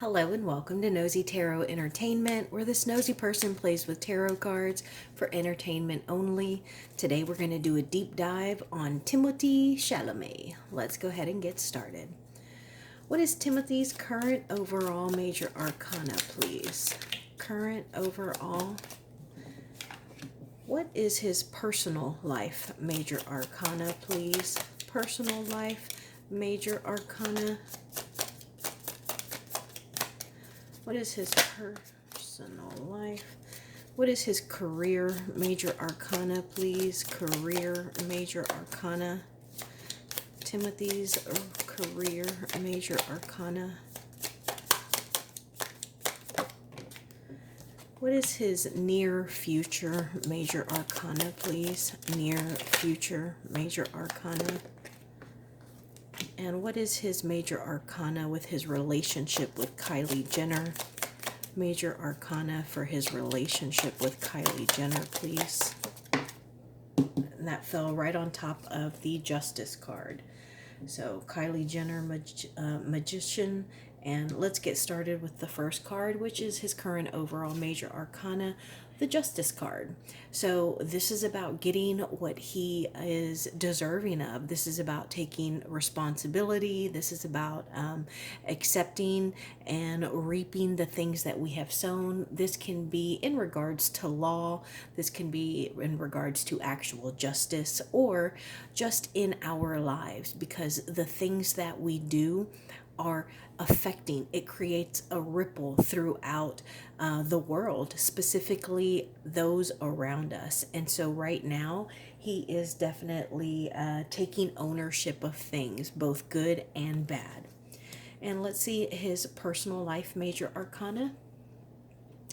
Hello and welcome to Nosy Tarot Entertainment, where this nosy person plays with tarot cards for entertainment only. Today we're going to do a deep dive on Timothee Chalamet. Let's go ahead and get started. What is Timothy's current overall major arcana, please? Current overall. What is his personal life major arcana, please? Personal life major arcana. What is his personal life? What is his career major arcana, please? Career major arcana. Timothy's career major arcana. What is his near future major arcana, please? Near future major arcana. And what is his major arcana with his relationship with Kylie Jenner? Major arcana for his relationship with Kylie Jenner, please. And that fell right on top of the Justice card. So Kylie Jenner, magician. And let's get started with the first card, which is his current overall major arcana, the Justice card. So this is about getting what he is deserving of. This is about taking responsibility. This is about accepting and reaping the things that we have sown. This can be in regards to law. This can be in regards to actual justice, or just in our lives, because the things that we do are affecting, it creates a ripple throughout the world, specifically those around us. And so right now he is definitely taking ownership of things, both good and bad. And let's see his personal life major arcana,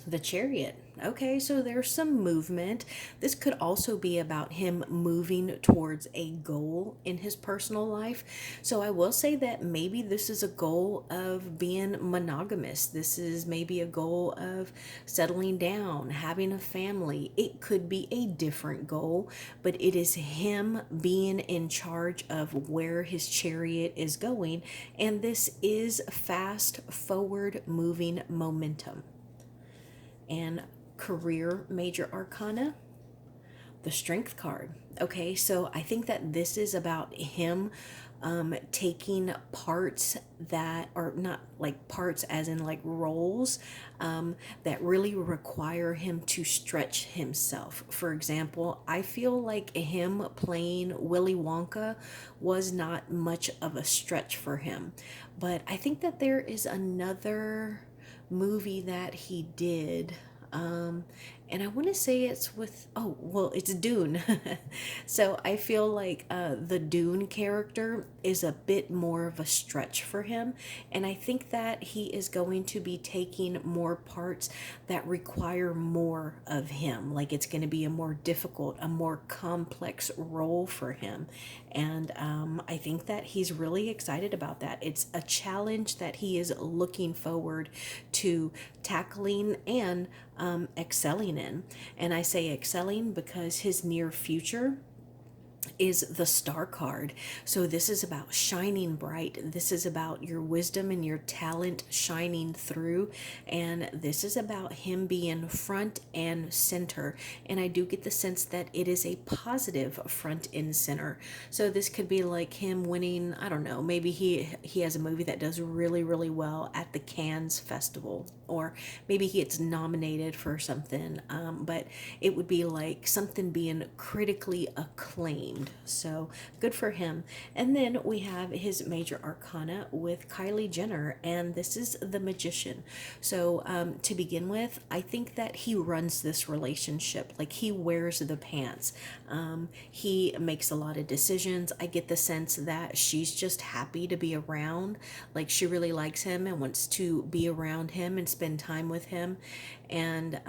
the Chariot. Okay, so there's some movement. This could also be about him moving towards a goal in his personal life. So I will say that maybe this is a goal of being monogamous. This is maybe a goal of settling down, having a family. It could be a different goal, but it is him being in charge of where his chariot is going. And this is fast forward moving momentum. And career major arcana, the Strength card. Okay, so I think that this is about him taking parts that are not like parts as in like roles that really require him to stretch himself. For example, I feel like him playing Willy Wonka was not much of a stretch for him, but I think that there is another movie that he did. And I want to say it's with, oh, well, it's Dune. So I feel like the Dune character is a bit more of a stretch for him. And I think that he is going to be taking more parts that require more of him. Like it's going to be a more difficult, a more complex role for him. And I think that he's really excited about that. It's a challenge that he is looking forward to tackling and excelling in. And I say excelling because his near future is the Star card. So this is about shining bright. This is about your wisdom and your talent shining through. And this is about him being front and center. And I do get the sense that it is a positive front and center. So this could be like him winning, I don't know, maybe he has a movie that does really, really well at the Cannes Festival, or maybe he gets nominated for something. But it would be like something being critically acclaimed. So good for him. And then we have his major arcana with Kylie Jenner, and this is the Magician. So to begin with, I think that he runs this relationship, like he wears the pants. He makes a lot of decisions. I get the sense that she's just happy to be around, like she really likes him and wants to be around him and spend time with him. And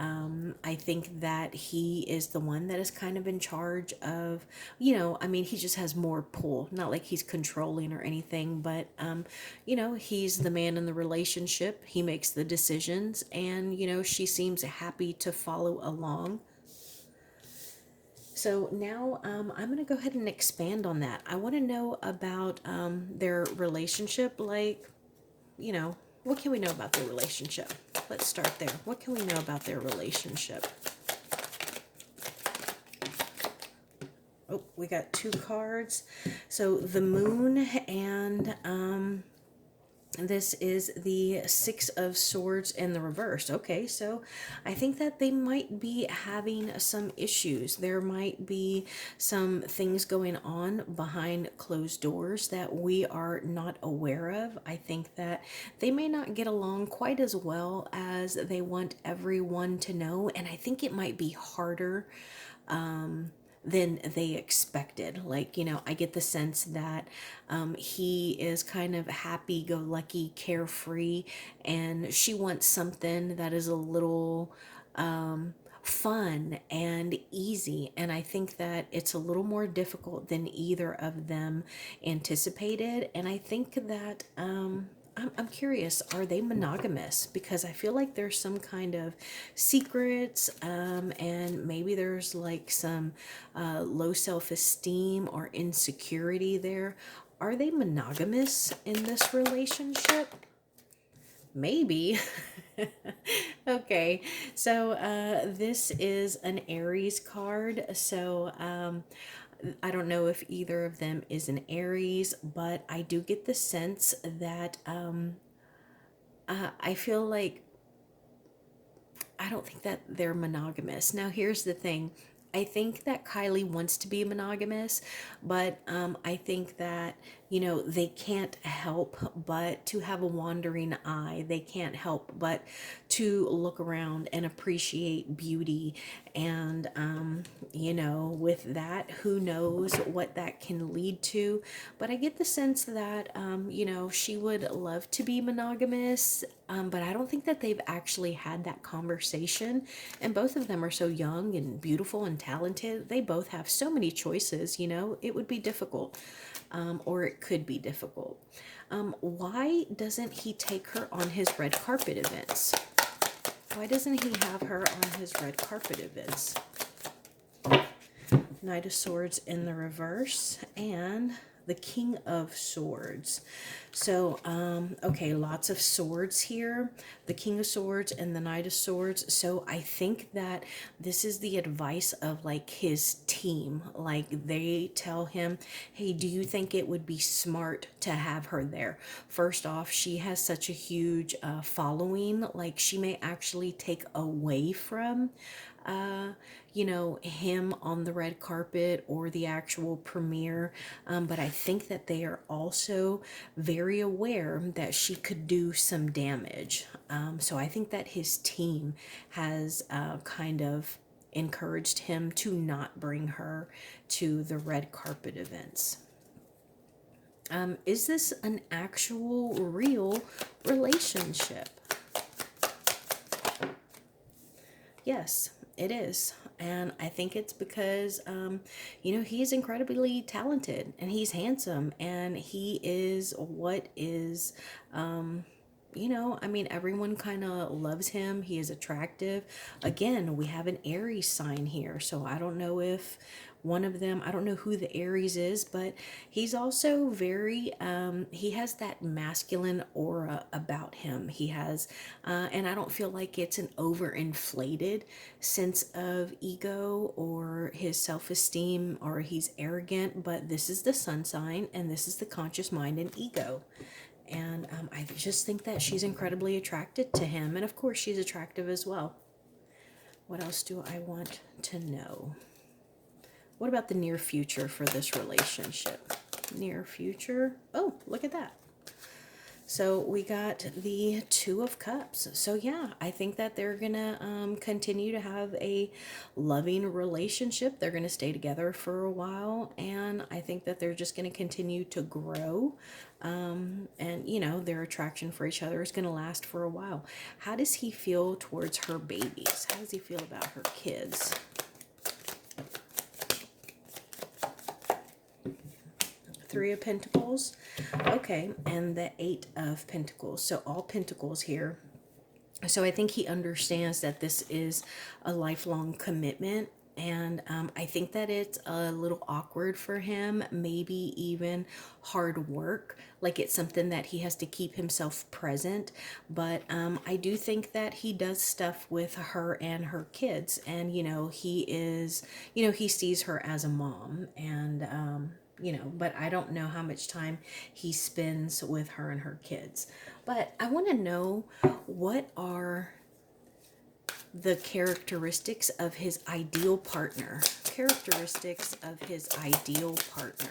I think that he is the one that is kind of in charge of, I mean, he just has more pull. Not like he's controlling or anything, but, he's the man in the relationship. He makes the decisions, and, she seems happy to follow along. So now I'm going to go ahead and expand on that. I want to know about their relationship, like, you know, What can we know about their relationship? Let's start there. What can we know about their relationship? Oh, we got 2 cards. So the moon and this is the 6 of Swords in the reverse. Okay, so I think that they might be having some issues. There might be some things going on behind closed doors that we are not aware of. I think that they may not get along quite as well as they want everyone to know, and I think it might be harder than they expected. Like, I get the sense that he is kind of happy go lucky, carefree, and she wants something that is a little fun and easy. And I think that it's a little more difficult than either of them anticipated. And I think that I'm curious, are they monogamous? Because I feel like there's some kind of secrets, and maybe there's like some low self-esteem or insecurity there. Are they monogamous in this relationship? Maybe. Okay, so this is an Aries card. So I don't know if either of them is an Aries, but I do get the sense that I feel like I don't think that they're monogamous. Now, here's the thing. I think that Kylie wants to be monogamous, but I think that, they can't help but to have a wandering eye. They can't help but to look around and appreciate beauty. And, with that, who knows what that can lead to. But I get the sense that, she would love to be monogamous, but I don't think that they've actually had that conversation. And both of them are so young and beautiful and talented. They both have so many choices, it would be difficult, or it could be difficult. Why doesn't he take her on his red carpet events? Why doesn't he have her on his red carpet events? Knight of Swords in the reverse and the King of Swords. So, okay, lots of swords here. The King of Swords and the Knight of Swords. So I think that this is the advice of like his team. Like they tell him, hey, do you think it would be smart to have her there? First off, she has such a huge following. Like she may actually take away from him on the red carpet or the actual premiere. But I think that they are also very aware that she could do some damage. So I think that his team has kind of encouraged him to not bring her to the red carpet events. Is this an actual, real relationship? Yes, it is. And I think it's because, he is incredibly talented and he's handsome and he is what is, everyone kind of loves him. He is attractive. Again, we have an Aries sign here. So I don't know if one of them, I don't know who the Aries is, but he's also very, he has that masculine aura about him. He has, and I don't feel like it's an overinflated sense of ego or his self-esteem or he's arrogant, but this is the sun sign and this is the conscious mind and ego. And I just think that she's incredibly attracted to him. And of course, she's attractive as well. What else do I want to know? What about the near future for this relationship? Near future. Oh, look at that. So we got the Two of Cups. So yeah, I think that they're going to continue to have a loving relationship. They're going to stay together for a while. And I think that they're just going to continue to grow. And, their attraction for each other is going to last for a while. How does he feel towards her babies? How does he feel about her kids? Three of Pentacles. Okay, and the Eight of Pentacles. So all Pentacles here. So I think he understands that this is a lifelong commitment. And I think that it's a little awkward for him, maybe even hard work. Like it's something that he has to keep himself present. But I do think that he does stuff with her and her kids. And, he is, he sees her as a mom. And, but I don't know how much time he spends with her and her kids. But I want to know, what are the characteristics of his ideal partner? Characteristics of his ideal partner.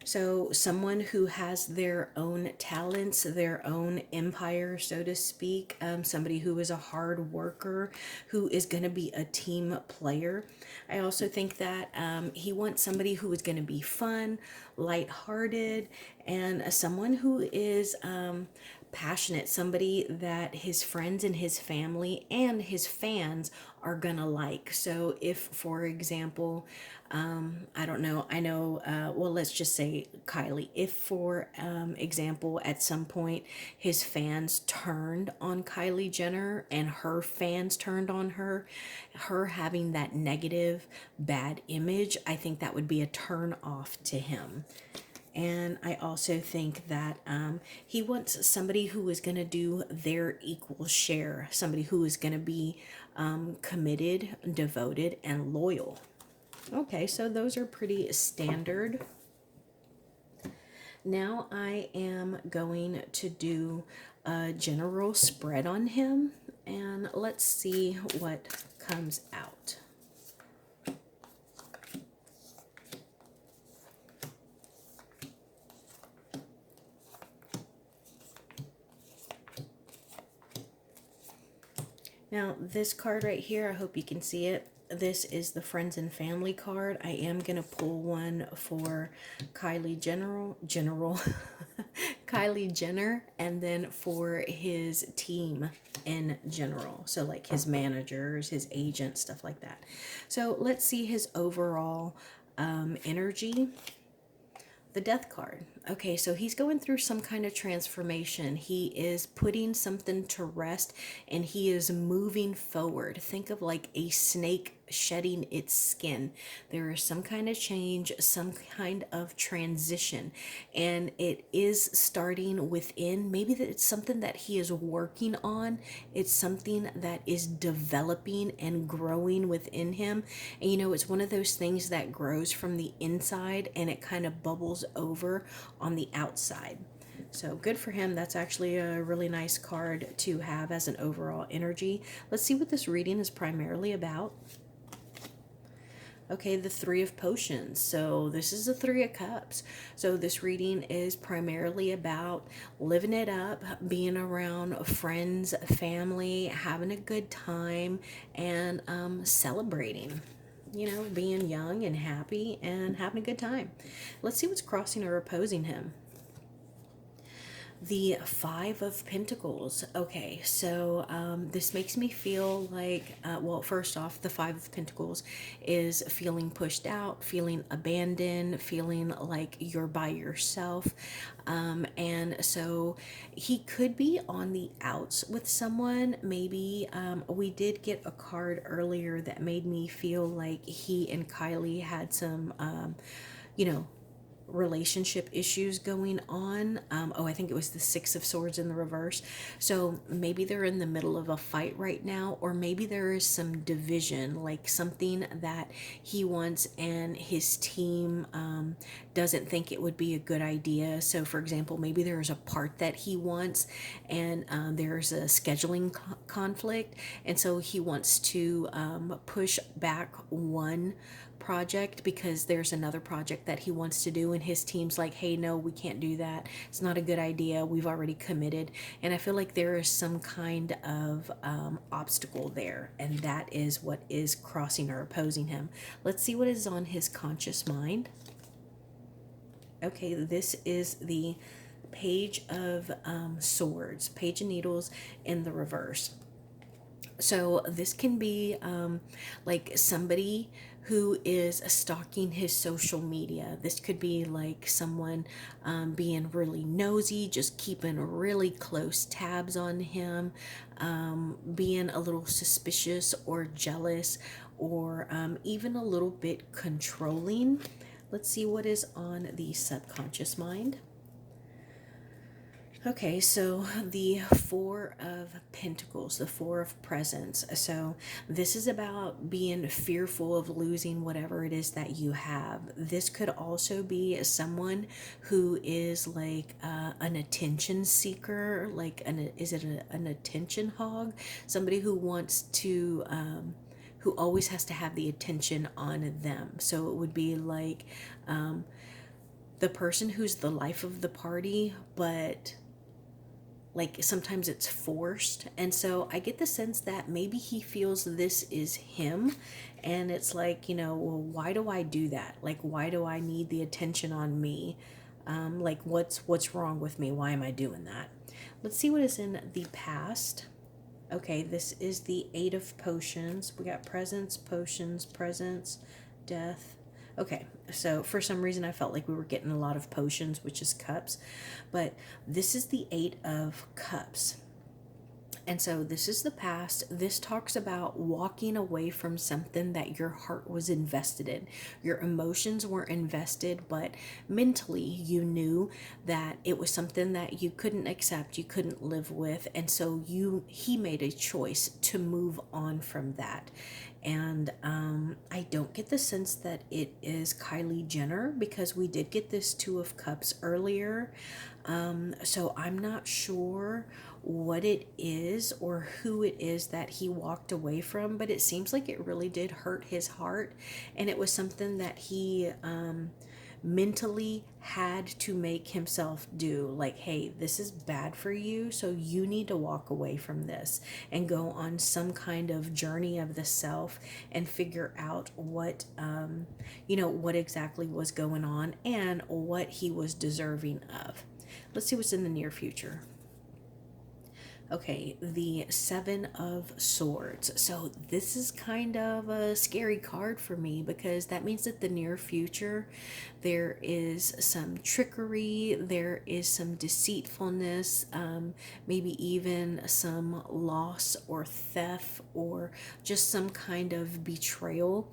So, someone who has their own talents, their own empire, so to speak. Somebody who is a hard worker, who is going to be a team player. I also think that he wants somebody who is going to be fun, lighthearted, and someone who is passionate, somebody that his friends and his family and his fans are gonna like. So if, for example, I don't know, I know, well, let's just say Kylie. If, for example, at some point his fans turned on Kylie Jenner and her fans turned on her having that negative, bad image, I think that would be a turn off to him. And I also think that he wants somebody who is going to do their equal share, somebody who is going to be committed, devoted, and loyal. Okay, so those are pretty standard. Now I am going to do a general spread on him, and let's see what comes out. Now, this card right here, I hope you can see it. This is the Friends and Family card. I am going to pull one for Kylie Kylie Jenner, and then for his team in general. So like his managers, his agents, stuff like that. So let's see his overall energy. The Death card. Okay, so he's going through some kind of transformation. He is putting something to rest and he is moving forward. Think of like a snake shedding its skin. There is some kind of change, some kind of transition, and it is starting within. Maybe that it's something that he is working on. It's something that is developing and growing within him. And it's one of those things that grows from the inside and it kind of bubbles over on the outside. So good for him. That's actually a really nice card to have as an overall energy. Let's see what this reading is primarily about. Okay, the Three of Potions. So this is the Three of Cups. So this reading is primarily about living it up, being around friends, family, having a good time, and celebrating. Being young and happy and having a good time. Let's see what's crossing or opposing him. The Five of Pentacles. Okay, so this makes me feel like, well, first off, the Five of Pentacles is feeling pushed out, feeling abandoned, feeling like you're by yourself. And so he could be on the outs with someone. Maybe we did get a card earlier that made me feel like he and Kylie had some, relationship issues going on. I think it was the Six of Swords in the reverse. So maybe they're in the middle of a fight right now, or maybe there is some division, like something that he wants and his team doesn't think it would be a good idea. So for example, maybe there is a part that he wants and there's a scheduling conflict, and so he wants to push back one project because there's another project that he wants to do, and his team's like, hey, no, we can't do that, it's not a good idea, we've already committed. And I feel like there is some kind of obstacle there, and that is what is crossing or opposing him. Let's see what is on his conscious mind. Okay, this is the Page of Swords, Page of Needles in the reverse. So this can be like somebody who is stalking his social media. This could be like someone being really nosy, just keeping really close tabs on him, being a little suspicious or jealous, or even a little bit controlling. Let's see what is on the subconscious mind. Okay, so the Four of Pentacles, the Four of Presents. So this is about being fearful of losing whatever it is that you have. This could also be someone who is like an attention seeker, like an attention hog? Somebody who wants to, who always has to have the attention on them. So it would be like the person who's the life of the party, but like sometimes it's forced. And so I get the sense that maybe he feels this is him, and it's like, well, why do I do that? Like, why do I need the attention on me? Like, what's wrong with me? Why am I doing that? Let's see what is in the past. Okay, this is the Eight of Potions. We got presents, potions, presents, death. Okay, so for some reason I felt like we were getting a lot of potions, which is cups, but this is the Eight of Cups. And so this is the past. This talks about walking away from something that your heart was invested in. Your emotions were invested, but mentally you knew that it was something that you couldn't accept, you couldn't live with, and so he made a choice to move on from that. And I don't get the sense that it is Kylie Jenner, because we did get this Two of Cups earlier. So I'm not sure what it is or who it is that he walked away from, but it seems like it really did hurt his heart, and it was something that he mentally had to make himself do. Like, hey, this is bad for you, so you need to walk away from this and go on some kind of journey of the self and figure out what what exactly was going on and what he was deserving of. Let's see what's in the near future. Okay, the Seven of Swords. So this is kind of a scary card for me, because that means that the near future there is some trickery, there is some deceitfulness, maybe even some loss or theft, or just some kind of betrayal.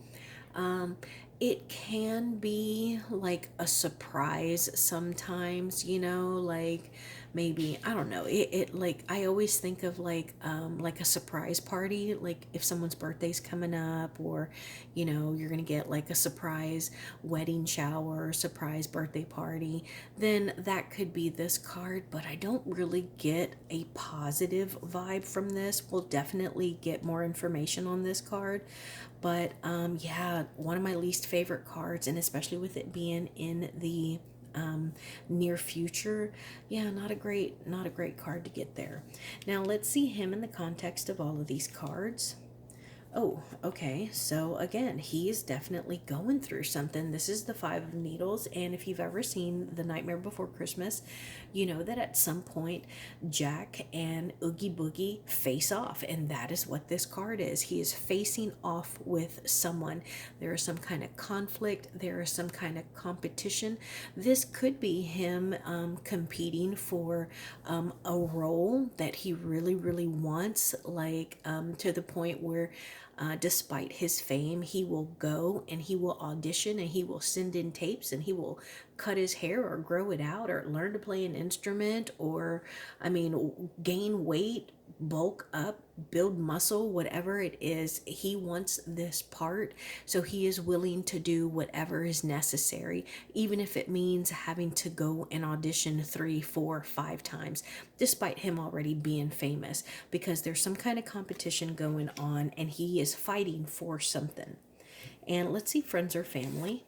Um, it can be like a surprise sometimes, like maybe, I don't know, it like, I always think of like a surprise party, like if someone's birthday's coming up, or you're gonna get like a surprise wedding shower, surprise birthday party, then that could be this card. But I don't really get a positive vibe from this. We'll definitely get more information on this card, but yeah, one of my least favorite cards, and especially with it being in the near future, yeah, not a great card to get there. Now let's see him in the context of all of these cards. Oh, okay. So again, he is definitely going through something. This is the Five of Needles, and if you've ever seen The Nightmare Before Christmas, you know that at some point Jack and Oogie Boogie face off, and that is what this card is. He is facing off with someone. There is some kind of conflict, there is some kind of competition. This could be him competing for a role that he really, really wants, like to the point where despite his fame, he will go and he will audition and he will send in tapes and he will cut his hair or grow it out or learn to play an instrument, or, I mean, gain weight, bulk up, build muscle, whatever it is. He wants this part, so he is willing to do whatever is necessary, even if it means having to go and audition 3, 4, 5 times, despite him already being famous, because there's some kind of competition going on and he is fighting for something. And let's see, friends or family.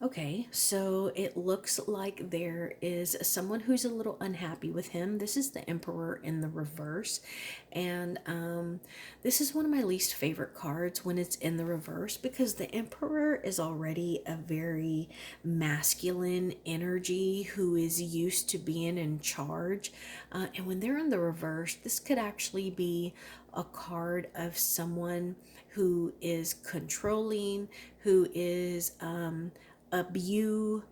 Okay, so it looks like there is someone who's a little unhappy with him. This is the Emperor in the reverse. And this is one of my least favorite cards when it's in the reverse because the Emperor is already a very masculine energy who is used to being in charge. And when they're in the reverse, this could actually be a card of someone who is controlling, who is abusive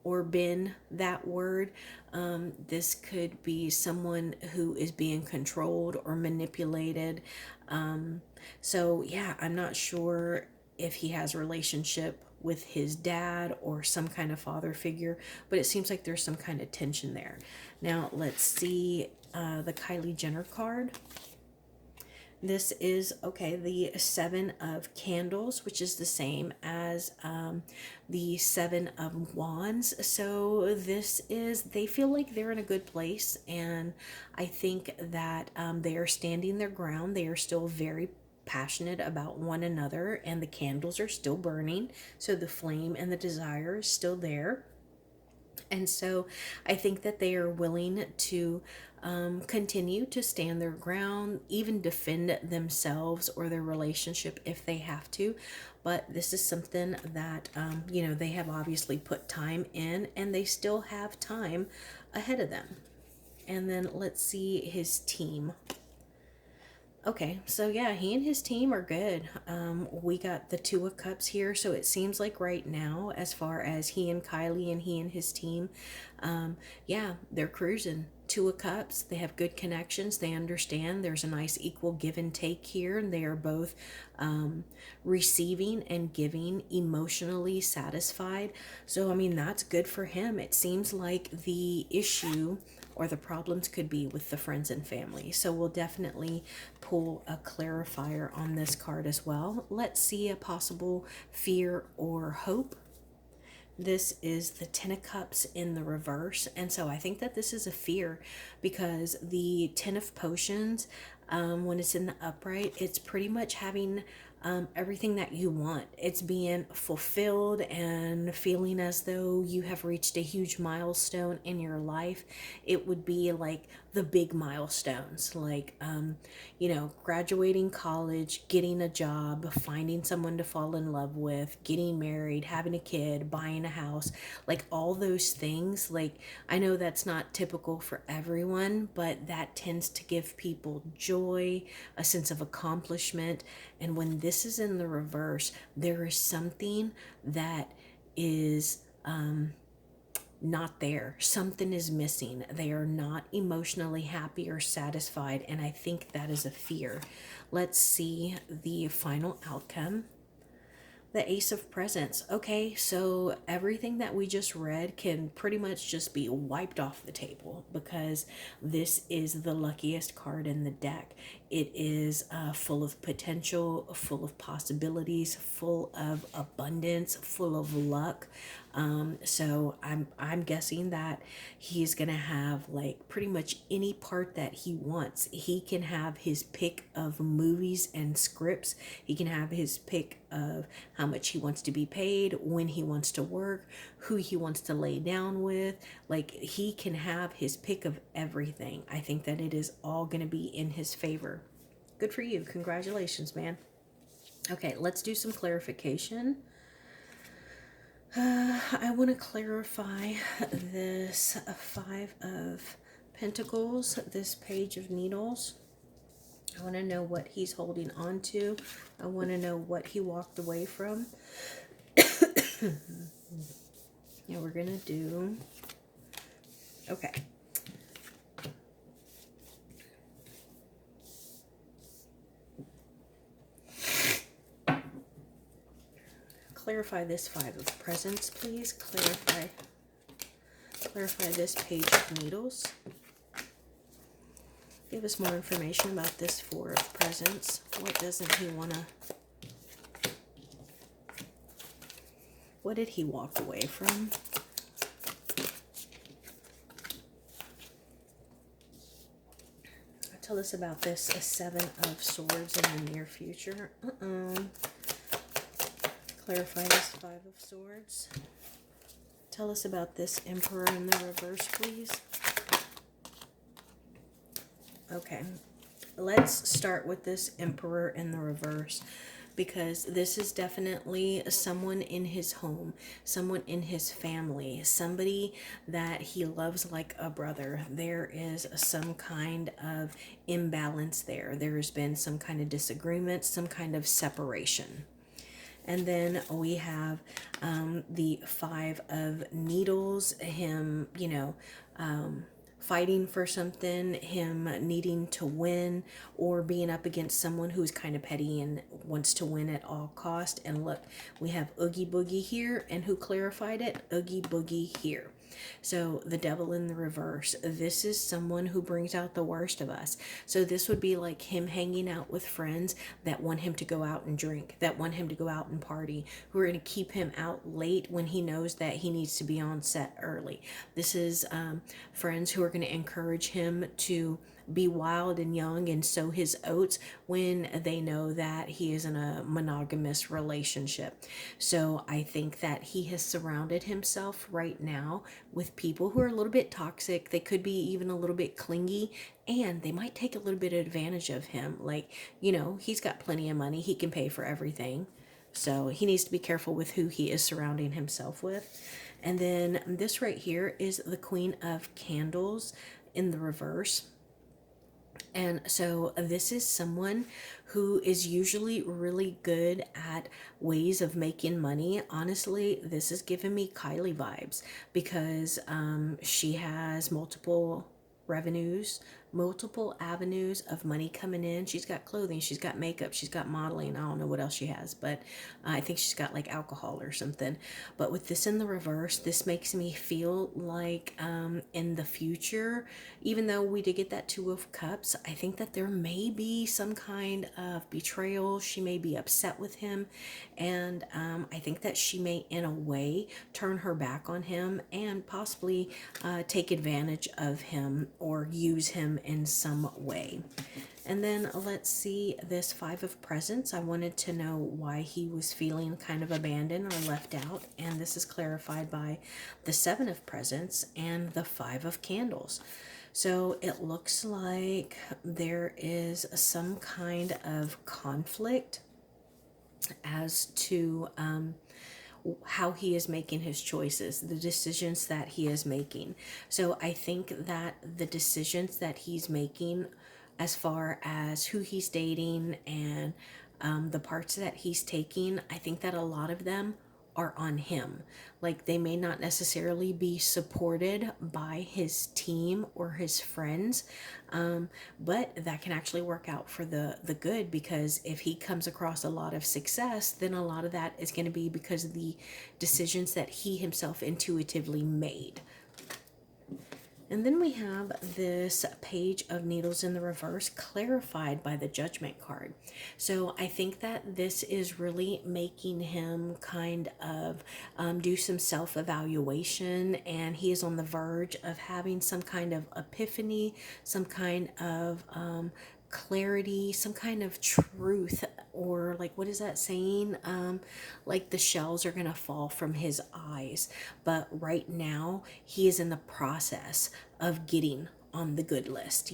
or been that word. This could be someone who is being controlled or manipulated. So yeah, I'm not sure if he has a relationship with his dad or some kind of father figure, but it seems like there's some kind of tension there. Now let's see the Kylie Jenner card. This is, okay, the Seven of Candles, which is the same as the Seven of Wands. So this is, they feel like they're in a good place. And I think that they are standing their ground. They are still very passionate about one another, and the candles are still burning. So the flame and the desire is still there. And so I think that they are willing to continue to stand their ground, even defend themselves or their relationship if they have to. But this is something that, they have obviously put time in, and they still have time ahead of them. And then let's see his team. Okay, so yeah, he and his team are good. We got the Two of Cups here, so it seems like right now, as far as he and Kylie and he and his team, yeah, they're cruising. Two of Cups, they have good connections. They understand there's a nice equal give and take here, and they are both receiving and giving, emotionally satisfied. So, I mean, that's good for him. It seems like the issue or the problems could be with the friends and family. So we'll definitely pull a clarifier on this card as well. Let's see a possible fear or hope. This is the Ten of Cups in the reverse. And so I think that this is a fear because the Ten of Potions, when it's in the upright, it's pretty much having everything that you want. It's being fulfilled and feeling as though you have reached a huge milestone in your life. It would be like the big milestones, like, graduating college, getting a job, finding someone to fall in love with, getting married, having a kid, buying a house, like all those things. Like, I know that's not typical for everyone, but that tends to give people joy, a sense of accomplishment. And when this is in the reverse, there is something that is not there. Something is missing. They are not emotionally happy or satisfied, and I think that is a fear. Let's see the final outcome. The Ace of Presents. Okay, so everything that we just read can pretty much just be wiped off the table because this is the luckiest card in the deck. It is full of potential, full of possibilities, full of abundance, full of luck. So I'm guessing that he's gonna have like pretty much any part that he wants. He can have his pick of movies and scripts. He can have his pick of how much he wants to be paid, when he wants to work, who he wants to lay down with. Like, he can have his pick of everything. I think that it is all gonna be in his favor. Good for you. Congratulations, man. Okay, let's do some clarification. I want to clarify this Five of Pentacles, this Page of Needles. I want to know what he's holding on to. I want to know what he walked away from. Yeah, we're going to do... Okay. Clarify this Five of Presents, please. Clarify this Page of Needles. Give us more information about this Four of Presents. What doesn't he want to... What did he walk away from? Tell us about this Seven of Swords in the near future. Clarify this Five of Swords. Tell us about this Emperor in the reverse, please. Okay, let's start with this Emperor in the reverse, because this is definitely someone in his home, someone in his family, somebody that he loves like a brother. There is some kind of imbalance there. There's been some kind of disagreement, some kind of separation. And then we have the Five of Needles, him, fighting for something, him needing to win, or being up against someone who's kind of petty and wants to win at all cost. And look, we have Oogie Boogie here, and who clarified it? Oogie Boogie here. So the Devil in the reverse, this is someone who brings out the worst of us. So this would be like him hanging out with friends that want him to go out and drink, that want him to go out and party, who are going to keep him out late when he knows that he needs to be on set early. This is friends who are going to encourage him to be wild and young and sow his oats when they know that he is in a monogamous relationship. So I think that he has surrounded himself right now with people who are a little bit toxic. They could be even a little bit clingy, and they might take a little bit of advantage of him. Like, he's got plenty of money. He can pay for everything. So he needs to be careful with who he is surrounding himself with. And then this right here is the Queen of Candles in the reverse. And so this is someone who is usually really good at ways of making money. Honestly, this is giving me Kylie vibes, because she has multiple revenues, multiple avenues of money coming in. She's got clothing, she's got makeup, she's got modeling. I don't know what else she has, but I think she's got like alcohol or something. But with this in the reverse, this makes me feel like in the future, even though we did get that Two of Cups, I think that there may be some kind of betrayal. She may be upset with him, and I think that she may in a way turn her back on him and possibly take advantage of him or use him in some way. And then let's see this Five of Presents. I wanted to know why he was feeling kind of abandoned or left out, and this is clarified by the Seven of Presents and the Five of Candles. So it looks like there is some kind of conflict as to how he is making his choices, the decisions that he is making. So I think that the decisions that he's making as far as who he's dating and the parts that he's taking, I think that a lot of them are on him. Like, they may not necessarily be supported by his team or his friends, but that can actually work out for the good, because if he comes across a lot of success, then a lot of that is going to be because of the decisions that he himself intuitively made. And then we have this Page of Needles in the reverse, clarified by the Judgment card. So I think that this is really making him kind of do some self-evaluation, and he is on the verge of having some kind of epiphany, some kind of clarity, some kind of truth, or like, what is that saying? Like the shells are gonna fall from his eyes. But right now he is in the process of getting on the good list,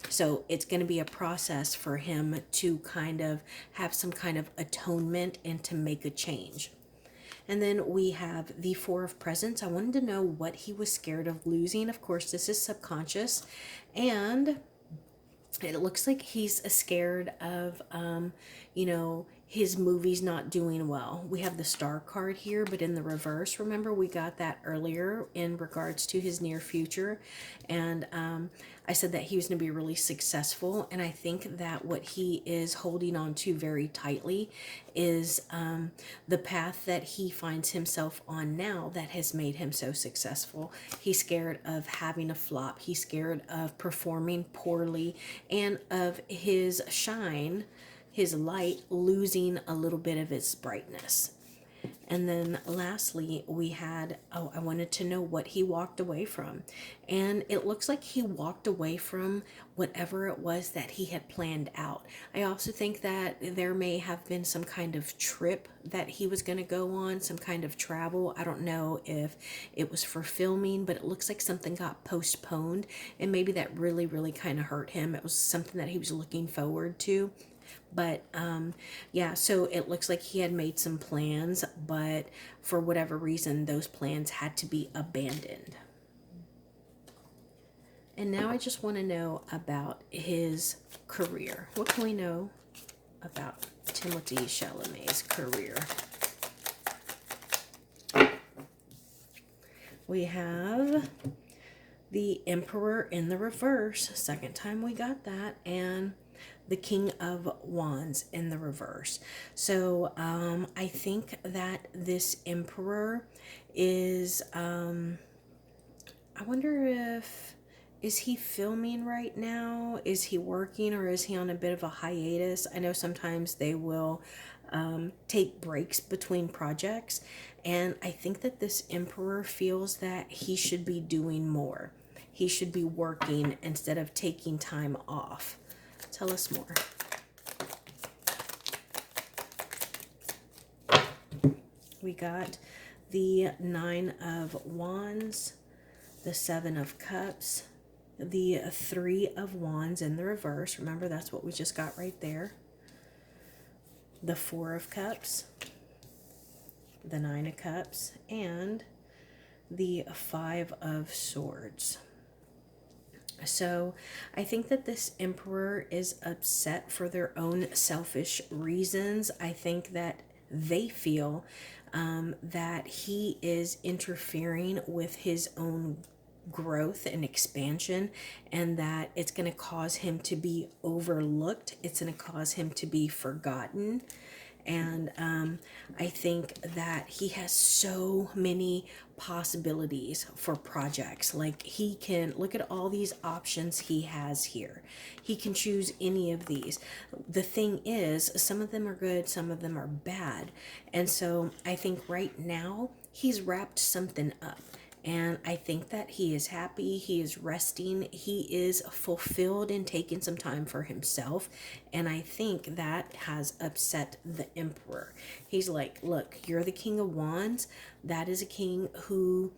so it's going to be a process for him to kind of have some kind of atonement and to make a change. And then we have the Four of Presents. I wanted to know what he was scared of losing. Of course, this is subconscious, and it looks like he's scared of his movies not doing well. We have the Star card here, but in the reverse. Remember, we got that earlier in regards to his near future, and I said that he was going to be really successful, and I think that what he is holding on to very tightly is the path that he finds himself on now that has made him so successful. He's scared of having a flop. He's scared of performing poorly, and of his shine, his light, losing a little bit of its brightness. And then lastly, we had, oh, I wanted to know what he walked away from. And it looks like he walked away from whatever it was that he had planned out. I also think that there may have been some kind of trip that he was going to go on, some kind of travel. I don't know if it was for filming, but it looks like something got postponed. And maybe that really, really kind of hurt him. It was something that he was looking forward to. But yeah, so it looks like he had made some plans, but for whatever reason, those plans had to be abandoned. And now I just want to know about his career. What can we know about Timothee Chalamet's career? We have the Emperor in the reverse. Second time we got that. And the King of Wands in the reverse. So I think that this Emperor is, I wonder if, is he filming right now? Is he working, or is he on a bit of a hiatus? I know sometimes they will take breaks between projects. And I think that this Emperor feels that he should be doing more. He should be working instead of taking time off. Tell us more. We got the Nine of Wands, the Seven of Cups, the Three of Wands in the reverse. Remember, that's what we just got right there. The Four of Cups, the Nine of Cups, and the Five of Swords. So I think that this Emperor is upset for their own selfish reasons. I think that they feel that he is interfering with his own growth and expansion, and that it's going to cause him to be overlooked. It's going to cause him to be forgotten. And I think that he has so many possibilities for projects. Like, he can look at all these options he has here. He can choose any of these. The thing is, some of them are good, some of them are bad. And so I think right now he's wrapped something up. And I think that he is happy, he is resting, he is fulfilled and taking some time for himself. And I think that has upset the Emperor. He's like, look, you're the King of Wands. That is a king who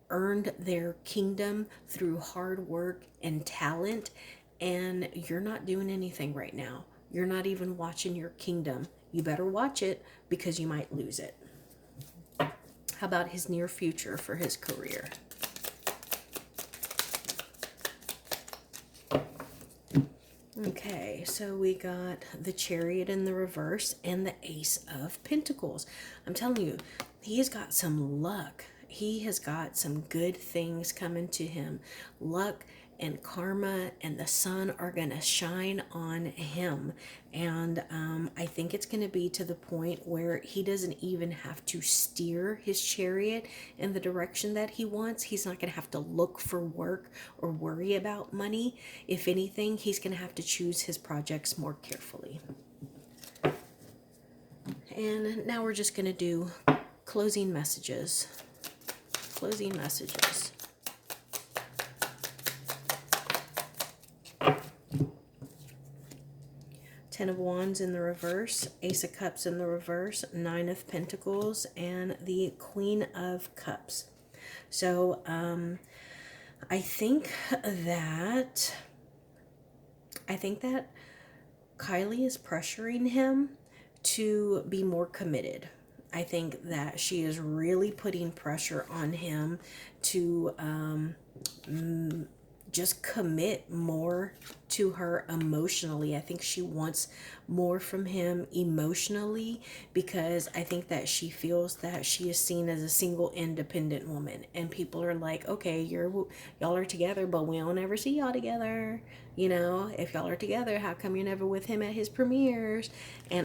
earned their kingdom through hard work and talent. And you're not doing anything right now. You're not even watching your kingdom. You better watch it, because you might lose it. How about his near future for his career? Okay, so we got the Chariot in the reverse and the Ace of Pentacles. I'm telling you, he has got some luck. He has got some good things coming to him. Luck and karma and the sun are going to shine on him. And I think it's going to be to the point where he doesn't even have to steer his chariot in the direction that he wants. He's not going to have to look for work or worry about money. If anything, he's going to have to choose his projects more carefully. And now we're just going to do closing messages. Closing messages. Ten of Wands in the reverse, Ace of Cups in the reverse, Nine of Pentacles, and the Queen of Cups. So I think that Kylie is pressuring him to be more committed. I think that she is really putting pressure on him to just commit more to her emotionally. I think she wants more from him emotionally, because I think that she feels that she is seen as a single independent woman, and people are like, okay, y'all are together, but we don't ever see y'all together. You know, if y'all are together, how come you're never with him at his premieres? And